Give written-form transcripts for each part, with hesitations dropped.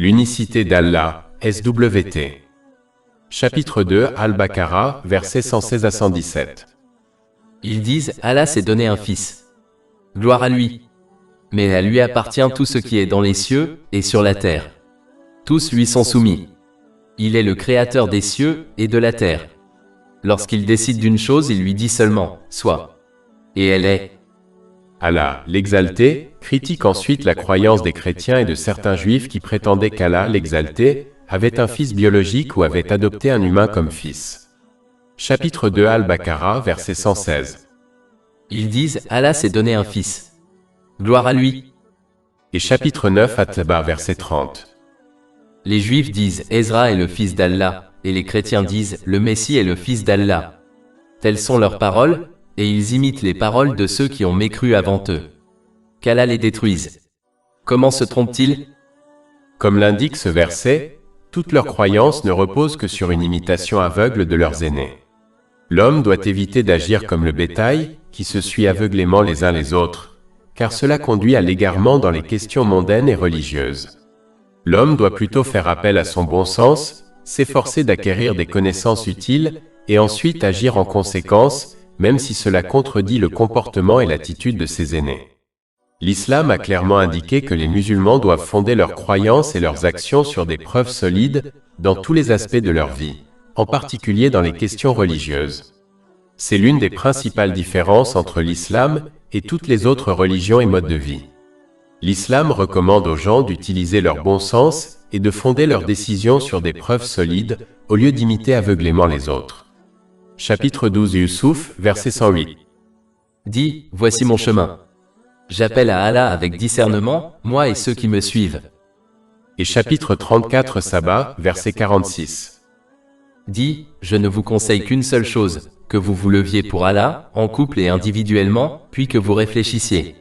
L'unicité d'Allah, SWT. Chapitre 2 Al-Baqarah, versets 116 à 117. Ils disent, Allah s'est donné un fils. Gloire à lui. Mais à lui appartient tout ce qui est dans les cieux et sur la terre. Tous lui sont soumis. Il est le créateur des cieux et de la terre. Lorsqu'il décide d'une chose, il lui dit seulement, sois. Et elle est. Allah, l'exalté, critique ensuite la croyance des chrétiens et de certains juifs qui prétendaient qu'Allah, l'exalté, avait un fils biologique ou avait adopté un humain comme fils. Chapitre 2 Al-Baqarah, verset 116. Ils disent, Allah s'est donné un fils. Gloire à lui. Et chapitre 9 At-Taba, verset 30. Les Juifs disent, Ezra est le fils d'Allah, et les chrétiens disent, le Messie est le fils d'Allah. Telles sont leurs paroles, et ils imitent les paroles de ceux qui ont mécru avant eux. Qu'Allah les détruise. Comment se trompent-ils? Comme l'indique ce verset, toute leur croyance ne repose que sur une imitation aveugle de leurs aînés. L'homme doit éviter d'agir comme le bétail, qui se suit aveuglément les uns les autres, car cela conduit à l'égarement dans les questions mondaines et religieuses. L'homme doit plutôt faire appel à son bon sens, s'efforcer d'acquérir des connaissances utiles, et ensuite agir en conséquence, même si cela contredit le comportement et l'attitude de ses aînés. L'islam a clairement indiqué que les musulmans doivent fonder leurs croyances et leurs actions sur des preuves solides, dans tous les aspects de leur vie, en particulier dans les questions religieuses. C'est l'une des principales différences entre l'islam et toutes les autres religions et modes de vie. L'islam recommande aux gens d'utiliser leur bon sens et de fonder leurs décisions sur des preuves solides, au lieu d'imiter aveuglément les autres. Chapitre 12 Yusuf, verset 108. Dis, voici mon chemin. J'appelle à Allah avec discernement, moi et ceux qui me suivent. Et chapitre 34 Saba, verset 46. Dis, je ne vous conseille qu'une seule chose, que vous vous leviez pour Allah, en couple et individuellement, puis que vous réfléchissiez.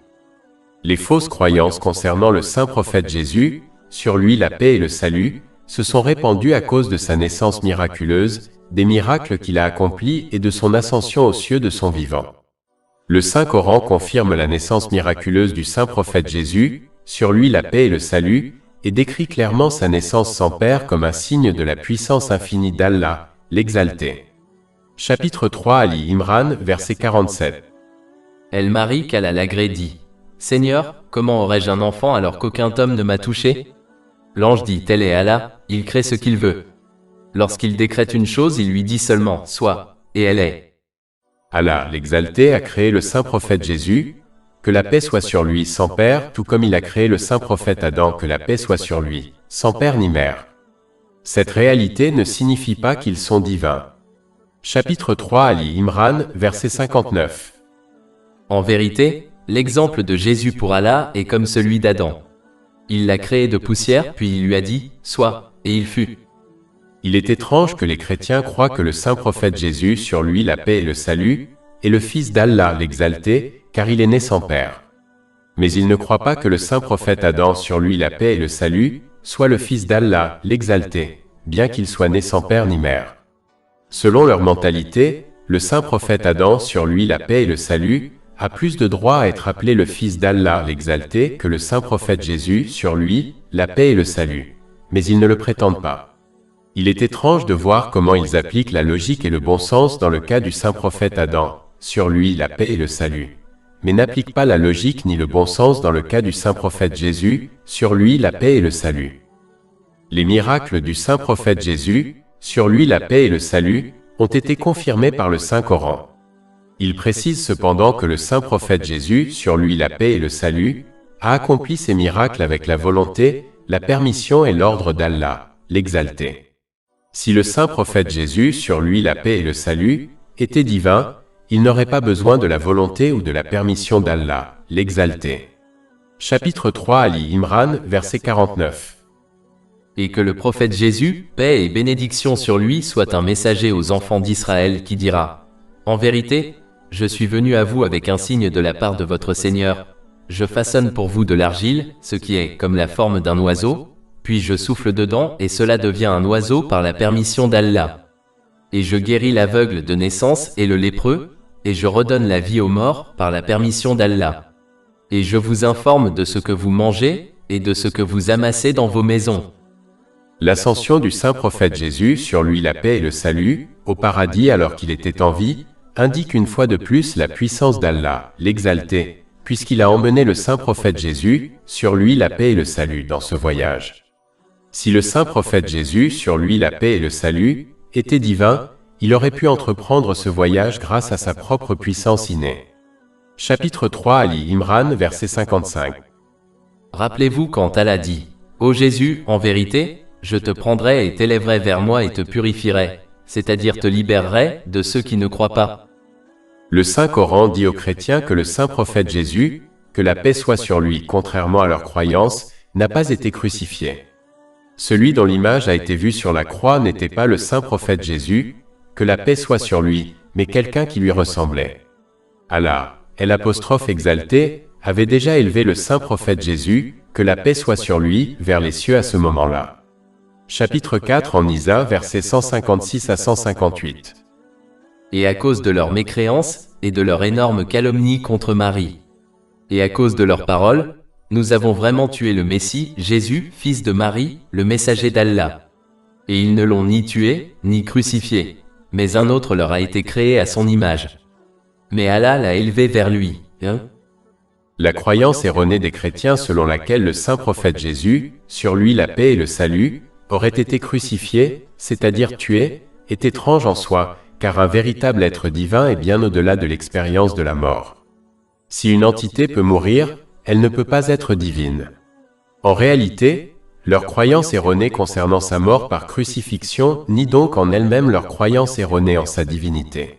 Les fausses croyances concernant le saint prophète Jésus, sur lui la paix et le salut, se sont répandues à cause de sa naissance miraculeuse, des miracles qu'il a accomplis et de son ascension aux cieux de son vivant. Le Saint-Coran confirme la naissance miraculeuse du saint prophète Jésus, sur lui la paix et le salut, et décrit clairement sa naissance sans père comme un signe de la puissance infinie d'Allah, l'exalté. Chapitre 3 Ali Imran, verset 47. El-Mari qu'Allah l'agré dit, Seigneur, comment aurais-je un enfant alors qu'aucun homme ne m'a touché? L'ange dit, tel est Allah, il crée ce qu'il veut. Lorsqu'il décrète une chose, il lui dit seulement, sois, et elle est. Allah, l'exalté, a créé le saint prophète Jésus, que la paix soit sur lui sans père, tout comme il a créé le saint prophète Adam, que la paix soit sur lui, sans père ni mère. Cette réalité ne signifie pas qu'ils sont divins. Chapitre 3 Ali Imran, verset 59. En vérité, l'exemple de Jésus pour Allah est comme celui d'Adam. Il l'a créé de poussière, puis il lui a dit, sois, et il fut. Il est étrange que les chrétiens croient que le saint prophète Jésus, sur lui la paix et le salut, est le fils d'Allah l'exalté, car il est né sans père. Mais ils ne croient pas que le saint prophète Adam, sur lui la paix et le salut, soit le fils d'Allah l'exalté, bien qu'il soit né sans père ni mère. Selon leur mentalité, le saint prophète Adam, sur lui la paix et le salut, a plus de droit à être appelé le fils d'Allah l'exalté que le saint prophète Jésus, sur lui, la paix et le salut. Mais ils ne le prétendent pas. Il est étrange de voir comment ils appliquent la logique et le bon sens dans le cas du saint prophète Adam, sur lui la paix et le salut, mais n'appliquent pas la logique ni le bon sens dans le cas du saint prophète Jésus, sur lui la paix et le salut. Les miracles du saint prophète Jésus, sur lui la paix et le salut, ont été confirmés par le Saint-Coran. Il précise cependant que le saint prophète Jésus, sur lui la paix et le salut, a accompli ces miracles avec la volonté, la permission et l'ordre d'Allah, l'exalté. Si le saint prophète Jésus, sur lui la paix et le salut, était divin, il n'aurait pas besoin de la volonté ou de la permission d'Allah, l'exalté. Chapitre 3 Ali Imran, verset 49. Et que le prophète Jésus, paix et bénédiction sur lui, soit un messager aux enfants d'Israël qui dira, en vérité, je suis venu à vous avec un signe de la part de votre Seigneur, je façonne pour vous de l'argile, ce qui est comme la forme d'un oiseau, puis je souffle dedans et cela devient un oiseau par la permission d'Allah. Et je guéris l'aveugle de naissance et le lépreux, et je redonne la vie aux morts par la permission d'Allah. Et je vous informe de ce que vous mangez et de ce que vous amassez dans vos maisons. L'ascension du saint prophète Jésus, sur lui la paix et le salut, au paradis alors qu'il était en vie, indique une fois de plus la puissance d'Allah, l'exalté, puisqu'il a emmené le saint prophète Jésus, sur lui la paix et le salut, dans ce voyage. Si le saint prophète Jésus, sur lui la paix et le salut, était divin, il aurait pu entreprendre ce voyage grâce à sa propre puissance innée. Chapitre 3 Ali Imran, verset 55. Rappelez-vous quand Allah dit « Ô Jésus, en vérité, je te prendrai et t'élèverai vers moi et te purifierai, c'est-à-dire te libérerai de ceux qui ne croient pas. » Le Saint-Coran dit aux chrétiens que le saint prophète Jésus, que la paix soit sur lui, contrairement à leur croyance, n'a pas été crucifié. Celui dont l'image a été vue sur la croix n'était pas le saint prophète Jésus, que la paix soit sur lui, mais quelqu'un qui lui ressemblait. Allah, l'apostrophe exalté, avait déjà élevé le saint prophète Jésus, que la paix soit sur lui, vers les cieux à ce moment-là. Chapitre 4 en Isa, versets 156 à 158. Et à cause de leur mécréance, et de leur énorme calomnie contre Marie, et à cause de leurs paroles, nous avons vraiment tué le Messie, Jésus, fils de Marie, le messager d'Allah. Et ils ne l'ont ni tué, ni crucifié, mais un autre leur a été créé à son image. Mais Allah l'a élevé vers lui. La croyance erronée des chrétiens selon laquelle le saint prophète Jésus, sur lui la paix et le salut, aurait été crucifié, c'est-à-dire tué, est étrange en soi, car un véritable être divin est bien au-delà de l'expérience de la mort. Si une entité peut mourir, elle ne peut pas être divine. En réalité, leur croyance erronée concernant sa mort par crucifixion nie donc en elle-même leur croyance erronée en sa divinité.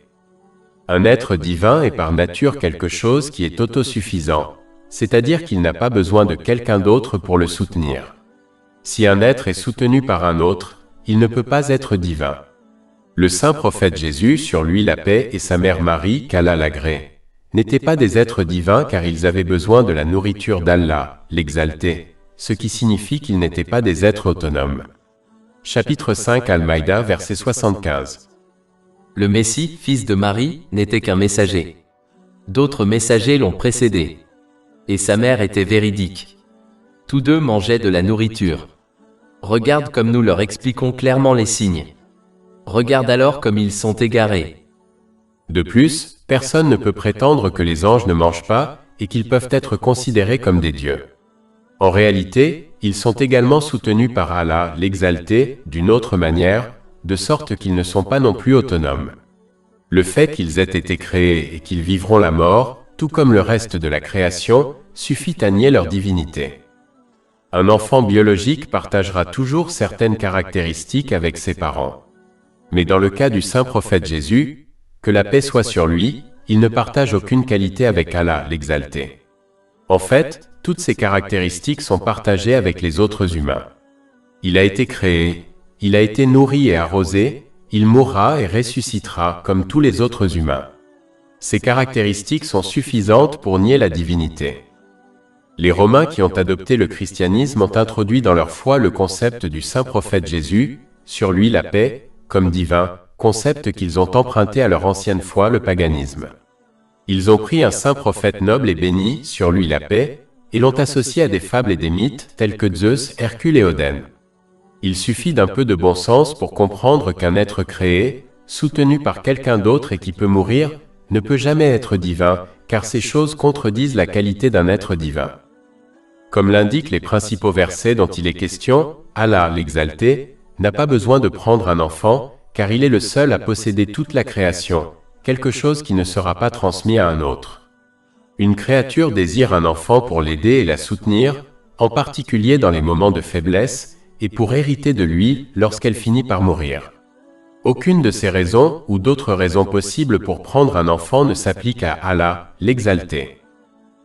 Un être divin est par nature quelque chose qui est autosuffisant, c'est-à-dire qu'il n'a pas besoin de quelqu'un d'autre pour le soutenir. Si un être est soutenu par un autre, il ne peut pas être divin. Le saint prophète Jésus, sur lui la paix, et sa mère Marie, qu'Allah l'agrée, n'étaient pas des êtres divins car ils avaient besoin de la nourriture d'Allah, l'exalté, ce qui signifie qu'ils n'étaient pas des êtres autonomes. Chapitre 5 Al-Maïda, verset 75. Le Messie, fils de Marie, n'était qu'un messager. D'autres messagers l'ont précédé. Et sa mère était véridique. Tous deux mangeaient de la nourriture. Regarde comme nous leur expliquons clairement les signes. Regarde alors comme ils sont égarés. De plus, personne ne peut prétendre que les anges ne mangent pas et qu'ils peuvent être considérés comme des dieux. En réalité, ils sont également soutenus par Allah, l'exalté, d'une autre manière, de sorte qu'ils ne sont pas non plus autonomes. Le fait qu'ils aient été créés et qu'ils vivront la mort, tout comme le reste de la création, suffit à nier leur divinité. Un enfant biologique partagera toujours certaines caractéristiques avec ses parents. Mais dans le cas du saint prophète Jésus, que la paix soit sur lui, il ne partage aucune qualité avec Allah, l'exalté. En fait, toutes ces caractéristiques sont partagées avec les autres humains. Il a été créé, il a été nourri et arrosé, il mourra et ressuscitera comme tous les autres humains. Ces caractéristiques sont suffisantes pour nier la divinité. Les Romains qui ont adopté le christianisme ont introduit dans leur foi le concept du saint prophète Jésus, sur lui la paix, comme divin, concept qu'ils ont emprunté à leur ancienne foi, le paganisme. Ils ont pris un saint prophète noble et béni, sur lui la paix, et l'ont associé à des fables et des mythes tels que Zeus, Hercule et Odène. Il suffit d'un peu de bon sens pour comprendre qu'un être créé, soutenu par quelqu'un d'autre et qui peut mourir, ne peut jamais être divin, car ces choses contredisent la qualité d'un être divin. Comme l'indiquent les principaux versets dont il est question, Allah, l'exalté, n'a pas besoin de prendre un enfant, car il est le seul à posséder toute la création, quelque chose qui ne sera pas transmis à un autre. Une créature désire un enfant pour l'aider et la soutenir, en particulier dans les moments de faiblesse, et pour hériter de lui lorsqu'elle finit par mourir. Aucune de ces raisons ou d'autres raisons possibles pour prendre un enfant ne s'applique à Allah, l'exalté.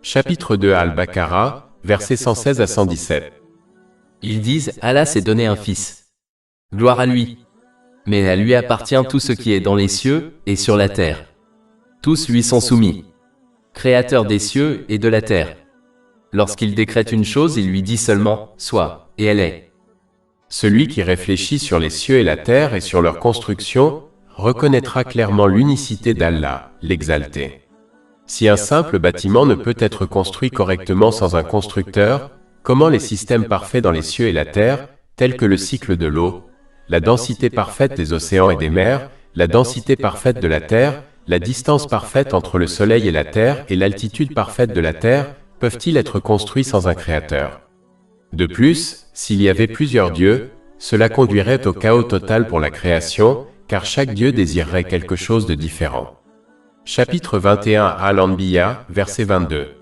Chapitre 2 Al-Baqarah, versets 116 à 117. Ils disent « Allah s'est donné un fils. Gloire à lui. Mais à lui appartient tout ce qui est dans les cieux et sur la terre. Tous lui sont soumis. Créateur des cieux et de la terre. Lorsqu'il décrète une chose, il lui dit seulement « Sois » et elle est. Celui qui réfléchit sur les cieux et la terre et sur leur construction, reconnaîtra clairement l'unicité d'Allah, l'exalté. Si un simple bâtiment ne peut être construit correctement sans un constructeur, comment les systèmes parfaits dans les cieux et la terre, tels que le cycle de l'eau, la densité parfaite des océans et des mers, la densité parfaite de la Terre, la distance parfaite entre le Soleil et la Terre et l'altitude parfaite de la Terre, peuvent-ils être construits sans un créateur? De plus, s'il y avait plusieurs dieux, cela conduirait au chaos total pour la création, car chaque dieu désirerait quelque chose de différent. Chapitre 21 Al-Anbiya, verset 22.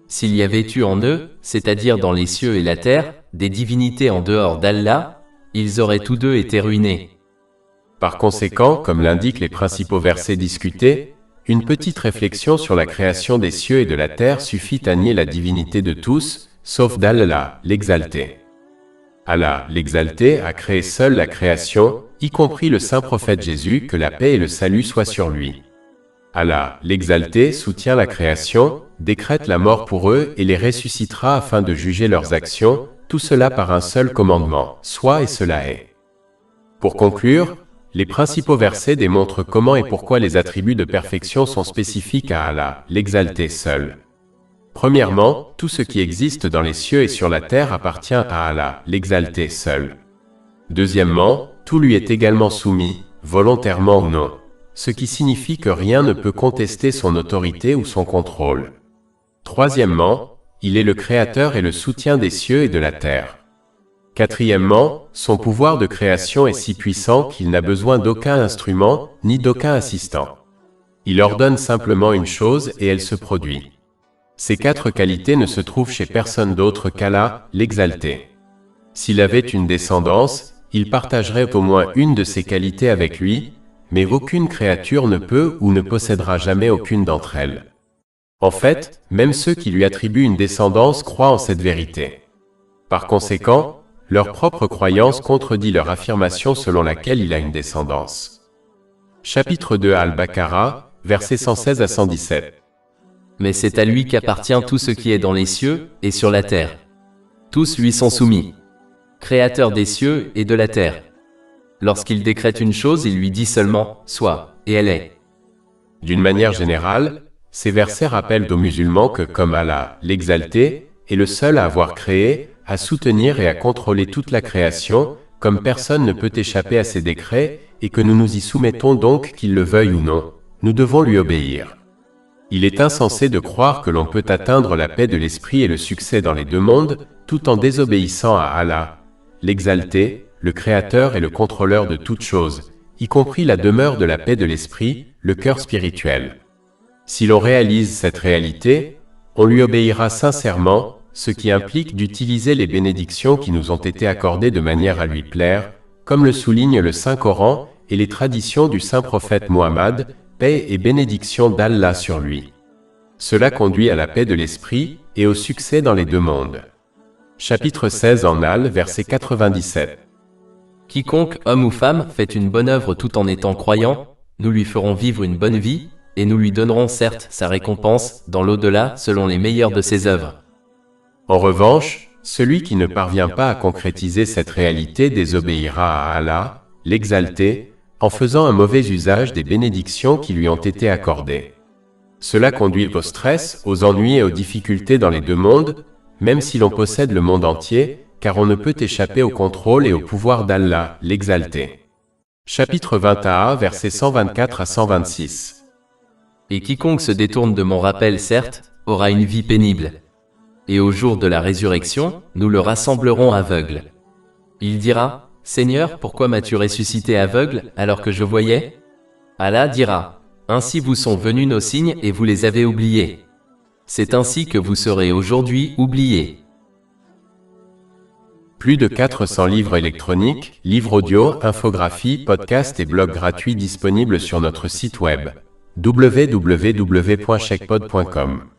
S'il y avait eu en eux, c'est-à-dire dans les cieux et la terre, des divinités en dehors d'Allah, ils auraient tous deux été ruinés. Par conséquent, comme l'indiquent les principaux versets discutés, une petite réflexion sur la création des cieux et de la terre suffit à nier la divinité de tous, sauf d'Allah, l'exalté. Allah, l'exalté, a créé seul la création, y compris le saint prophète Jésus, que la paix et le salut soient sur lui. Allah, l'exalté, soutient la création, décrète la mort pour eux et les ressuscitera afin de juger leurs actions, tout cela par un seul commandement, soit et cela est. Pour conclure, les principaux versets démontrent comment et pourquoi les attributs de perfection sont spécifiques à Allah, l'exalté seul. Premièrement, tout ce qui existe dans les cieux et sur la terre appartient à Allah, l'exalté seul. Deuxièmement, tout lui est également soumis, volontairement ou non, ce qui signifie que rien ne peut contester son autorité ou son contrôle. Troisièmement, il est le créateur et le soutien des cieux et de la terre. Quatrièmement, son pouvoir de création est si puissant qu'il n'a besoin d'aucun instrument, ni d'aucun assistant. Il ordonne simplement une chose et elle se produit. Ces quatre qualités ne se trouvent chez personne d'autre qu'Allah, l'exalté. S'il avait une descendance, il partagerait au moins une de ces qualités avec lui, mais aucune créature ne peut ou ne possédera jamais aucune d'entre elles. En fait, même ceux qui lui attribuent une descendance croient en cette vérité. Par conséquent, leur propre croyance contredit leur affirmation selon laquelle il a une descendance. Chapitre 2 Al-Baqarah, versets 116 à 117. Mais c'est à lui qu'appartient tout ce qui est dans les cieux et sur la terre. Tous lui sont soumis. Créateur des cieux et de la terre. Lorsqu'il décrète une chose, il lui dit seulement « soit » et elle est. D'une manière générale, ces versets rappellent aux musulmans que comme Allah, l'exalté, est le seul à avoir créé, à soutenir et à contrôler toute la création, comme personne ne peut échapper à ses décrets, et que nous nous y soumettons donc qu'il le veuille ou non, nous devons lui obéir. Il est insensé de croire que l'on peut atteindre la paix de l'esprit et le succès dans les deux mondes, tout en désobéissant à Allah, l'exalté, le créateur et le contrôleur de toutes choses, y compris la demeure de la paix de l'esprit, le cœur spirituel. Si l'on réalise cette réalité, on lui obéira sincèrement, ce qui implique d'utiliser les bénédictions qui nous ont été accordées de manière à lui plaire, comme le souligne le Saint-Coran et les traditions du saint prophète Mohammed, paix et bénédiction d'Allah sur lui. Cela conduit à la paix de l'esprit et au succès dans les deux mondes. Chapitre 16 en Al, verset 97. Quiconque, homme ou femme, fait une bonne œuvre tout en étant croyant, nous lui ferons vivre une bonne vie, et nous lui donnerons certes sa récompense dans l'au-delà selon les meilleures de ses œuvres. En revanche, celui qui ne parvient pas à concrétiser cette réalité désobéira à Allah, l'exalté, en faisant un mauvais usage des bénédictions qui lui ont été accordées. Cela conduit au stress, aux ennuis et aux difficultés dans les deux mondes, même si l'on possède le monde entier, car on ne peut échapper au contrôle et au pouvoir d'Allah, l'exalté. Chapitre 21, versets 124 à 126. Et quiconque se détourne de mon rappel, certes, aura une vie pénible. Et au jour de la résurrection, nous le rassemblerons aveugle. Il dira, Seigneur, pourquoi m'as-tu ressuscité aveugle alors que je voyais? Allah dira, ainsi vous sont venus nos signes et vous les avez oubliés. C'est ainsi que vous serez aujourd'hui oubliés. Plus de 400 livres électroniques, livres audio, infographies, podcasts et blogs gratuits disponibles sur notre site web www.chekpod.com.